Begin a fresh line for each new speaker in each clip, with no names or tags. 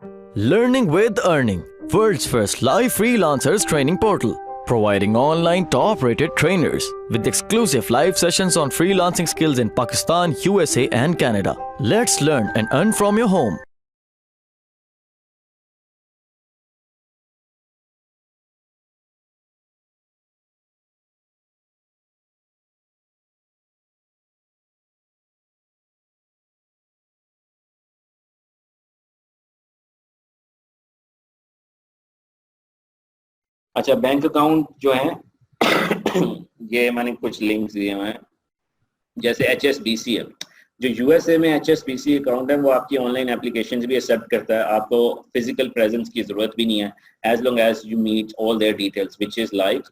Learning with Earning, world's first live freelancers training portal, providing online top-rated trainers with exclusive live sessions on freelancing skills in Pakistan, USA and Canada. Let's learn and earn from your home.
अच्छा, bank account जो है ये मैंने कुछ links दिए हुए हैं। जैसे HSBC है, जो यूएसए में HSBC अकाउंट है वो आपकी ऑनलाइन एप्लीकेशन भी एक्सेप्ट करता है। आपको फिजिकल प्रेजेंस की जरूरत भी नहीं है, as long as you meet all their details which is like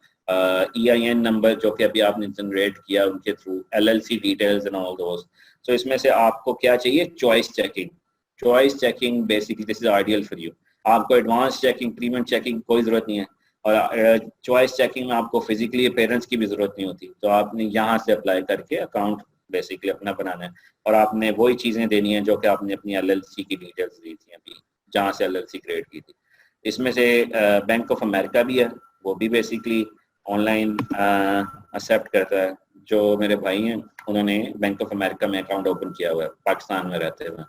EIN number जो कि अभी आपने जनरेट किया उनके through, LLC details and all those. So इसमें से आपको क्या चाहिए? Choice checking. Choice checking basically this is ideal for you. आपको एडवांस चेकिंग, प्रीमियम चेकिंग कोई जरूरत नहीं है, और चॉइस चेकिंग में आपको फिजिकली पेरेंट्स की भी जरूरत नहीं होती। तो आपने यहाँ से अप्लाई करके अकाउंट बेसिकली अपना बनाना है, और आपने वही चीजें देनी है जो कि आपने अपनी LLC की डिटेल्स दी थी अभी, जहाँ से LLC क्रिएट की थी। इसमें से बैंक ऑफ अमेरिका भी है, वो भी बेसिकली ऑनलाइन एक्सेप्ट करता है। जो मेरे भाई हैं उन्होंने बैंक ऑफ अमेरिका में अकाउंट ओपन किया हुआ है पाकिस्तान में रहते हुए।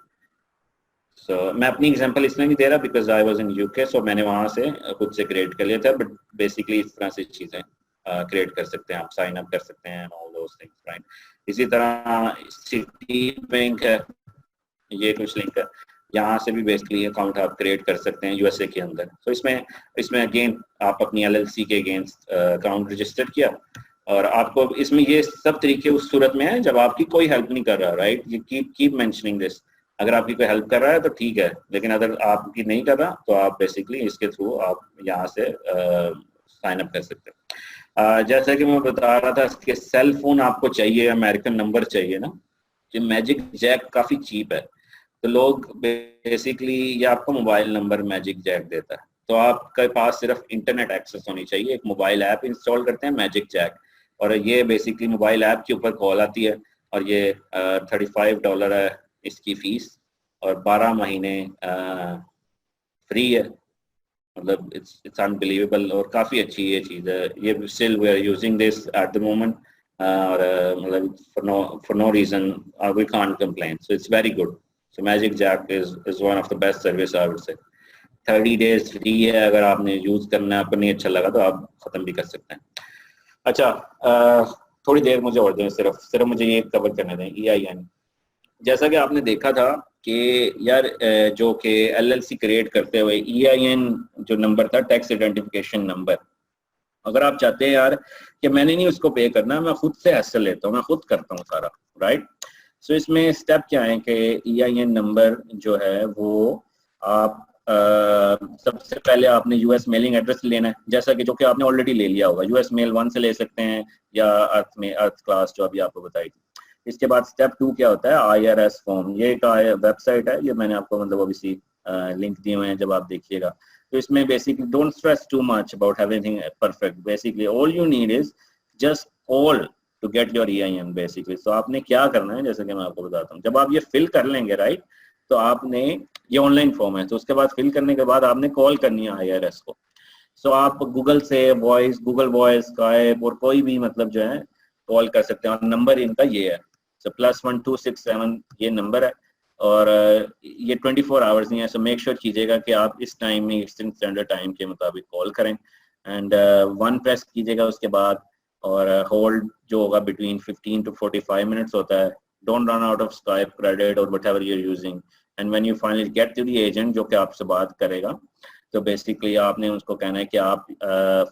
मैं अपनी एग्जांपल इसमें नहीं दे रहा because I was in UK, so मैंने वहाँ से खुद से क्रिएट कर लिया था, बट बेसिकली इस तरह से चीज़ें क्रिएट कर सकते हैं, आप साइन अप कर सकते हैं ऑल दोस थिंग्स, राइट। इसी तरह सिटी बैंक है, ये कुछ लिंक है, यहाँ से भी बेसिकली अकाउंट आप क्रिएट कर सकते हैं यूएसए के अंदर। तो इसमें अगेन आप अपनी LLC के अगेंस्ट अकाउंट रजिस्टर किया, और आपको इसमें ये सब तरीके उस सूरत में है जब आपकी कोई हेल्प नहीं कर रहा, राइट। ये कीप मेंशनिंग दिस। अगर आपकी कोई हेल्प कर रहा है तो ठीक है, लेकिन अगर आपकी नहीं कर रहा तो आप बेसिकली इसके थ्रू आप यहाँ से साइन अप कर सकते हैं। जैसा कि मैं बता रहा था कि सेल फोन आपको चाहिए, अमेरिकन नंबर चाहिए ना, ये मैजिक जैक काफ़ी चीप है, तो लोग बेसिकली ये आपको मोबाइल नंबर मैजिक जैक देता है। तो आपके पास सिर्फ इंटरनेट एक्सेस होनी चाहिए, एक मोबाइल ऐप इंस्टॉल करते हैं मैजिक जैक, और ये बेसिकली मोबाइल ऐप के ऊपर कॉल आती है, और ये $35 है इसकी फीस, और 12 महीने फ्री है। मतलब इट्स अनबिलीवेबल, और काफ़ी अच्छी ये चीज़ है। ये still we are using this at the moment, और मतलब for no reason we can't complain, so it's very good. So Magic Jack is one of the best service I would say. 30 days free है, अगर आपने use करना है, आपको नहीं अच्छा लगा तो आप खत्म भी कर सकते हैं। अच्छा, थोड़ी देर मुझे और दें, सिर्फ मुझे ये कवर करने दें। EIN, जैसा कि आपने देखा था कि यार जो कि LLC क्रिएट करते हुए EIN जो नंबर था, टैक्स आइडेंटिफिकेशन नंबर, अगर आप चाहते हैं यार कि मैंने नहीं उसको पे करना, मैं खुद से हैसल लेता हूँ, मैं खुद करता हूँ सारा, राइट। सो इसमें स्टेप क्या है कि EIN नंबर जो है वो आप सबसे पहले आपने US मेलिंग एड्रेस लेना है, जैसा कि जो कि आपने ऑलरेडी ले लिया होगा। US मेल 1 से ले सकते हैं, या अर्थ क्लास जो अभी आपको बताई थी। इसके बाद स्टेप 2 क्या होता है? IRS form. ये एक वेबसाइट है, ये मैंने आपको मतलब ओबीसी लिंक दिए हुए हैं, जब आप देखिएगा तो इसमें basically don't stress too much about everything perfect. Basically all you need is just all to get your EIN basically. तो आपने क्या करना है, जैसे कि मैं आपको बताता हूँ, जब आप ये फिल कर लेंगे, राइट, तो आपने, ये ऑनलाइन फॉर्म है, तो उसके बाद फिल करने के बाद आपने कॉल करनी है IRS को। सो आप गूगल से गूगल वॉइस, स्काइप और कोई भी मतलब जो है कॉल कर सकते हैं, और नंबर इनका ये है, सो +1267 ये नंबर है, और ये 24 आवर्स नहीं है। सो मेक श्योर कीजिएगा कि आप इस टाइम में ईस्टर्न स्टैंडर्ड टाइम के मुताबिक कॉल करें, एंड 1 प्रेस कीजिएगा उसके बाद, और होल्ड जो होगा बिटवीन 15 to 45 मिनट्स होता है। Don't run out of Skype credit और whatever you're using, and when you finally get to the agent जो कि आपसे बात करेगा, तो बेसिकली आपने उसको कहना है कि आप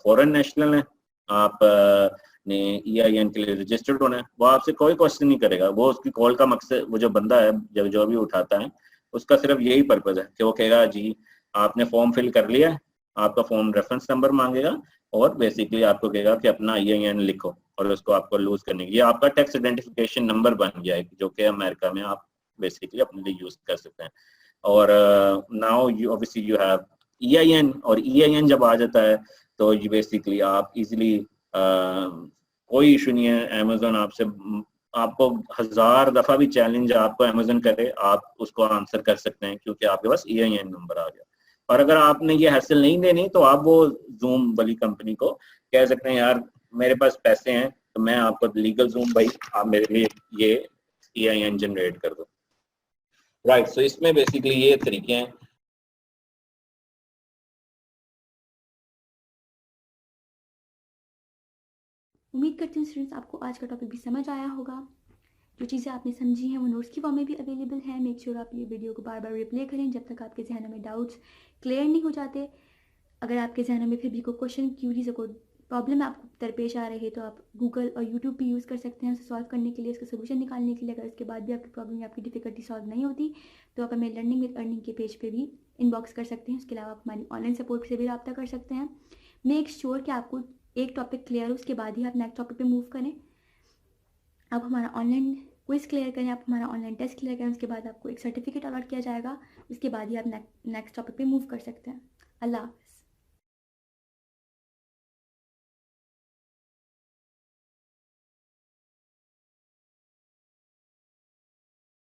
फॉरेन नेशनल हैं, आप ने EIN के लिए रजिस्टर्ड होना है। वो आपसे कोई क्वेश्चन नहीं करेगा, वो उसकी कॉल का मकसद, वो जो बंदा है जो भी उठाता है, उसका सिर्फ यही पर्पज है कि वो कहेगा जी आपने फॉर्म फिल कर लिया है, आपका फॉर्म रेफरेंस नंबर मांगेगा, और बेसिकली आपको कहेगा कि अपना EIN लिखो, और उसको आपको लूज करने की, ये आपका टैक्स आइडेंटिफिकेशन नंबर बन गया है, जो कि अमेरिका में आप बेसिकली अपने लिए यूज कर सकते हैं। और now you obviously you have EIN, और EIN जब आ जाता है तो ये बेसिकली आप इजीली कोई इशू नहीं है, अमेजोन आपसे आपको 1000 दफा भी चैलेंज आपको अमेजन करे, आप उसको आंसर कर सकते हैं क्योंकि आपके पास EIN नंबर आ गया। और अगर आपने ये हासिल नहीं देनी तो आप वो जूम वाली कंपनी को कह सकते हैं, यार मेरे पास पैसे हैं तो मैं आपको लीगल जूम भाई आप मेरे लिए ये EIN जनरेट कर दो। राइट, सो इसमें बेसिकली ये तरीके हैं।
उम्मीद करती हूँ स्टूडेंट्स आपको आज का टॉपिक भी समझ आया होगा। जो चीज़ें आपने समझी हैं वो नोट्स की फॉर्म में भी अवेलेबल है। मेक श्योर आप ये वीडियो को बार बार रिप्ले करें जब तक आपके जहनों में डाउट्स क्लियर नहीं हो जाते। अगर आपके जहनों में फिर भी कोई क्वेश्चन, क्यूरीज या कोई प्रॉब्लम आपको दरपेश आ रही है तो आप गूगल और यूट्यूब भी यूज़ कर सकते हैं उसे सॉल्व करने के लिए, उसका सोल्यूशन निकालने के लिए। अगर उसके बाद भी आपकी प्रॉब्लम या आपकी डिफिकल्टी सॉल्व नहीं होती तो आप हमें लर्निंग विद अर्निंग के पेज पे भी इनबॉक्स कर सकते हैं। उसके अलावा आप हमारी ऑनलाइन सपोर्ट से भी रब्ता कर सकते हैं। मेक श्योर कि आपको एक टॉपिक क्लियर हो, उसके बाद ही आप नेक्स्ट टॉपिक पे मूव करें। आप हमारा ऑनलाइन क्विज क्लियर करें, आप हमारा ऑनलाइन टेस्ट क्लियर करें, उसके बाद आपको एक सर्टिफिकेट अलॉट किया जाएगा। उसके बाद ही आप नेक्स्ट टॉपिक पे मूव कर सकते हैं। अल्लाह हाफ़िज़।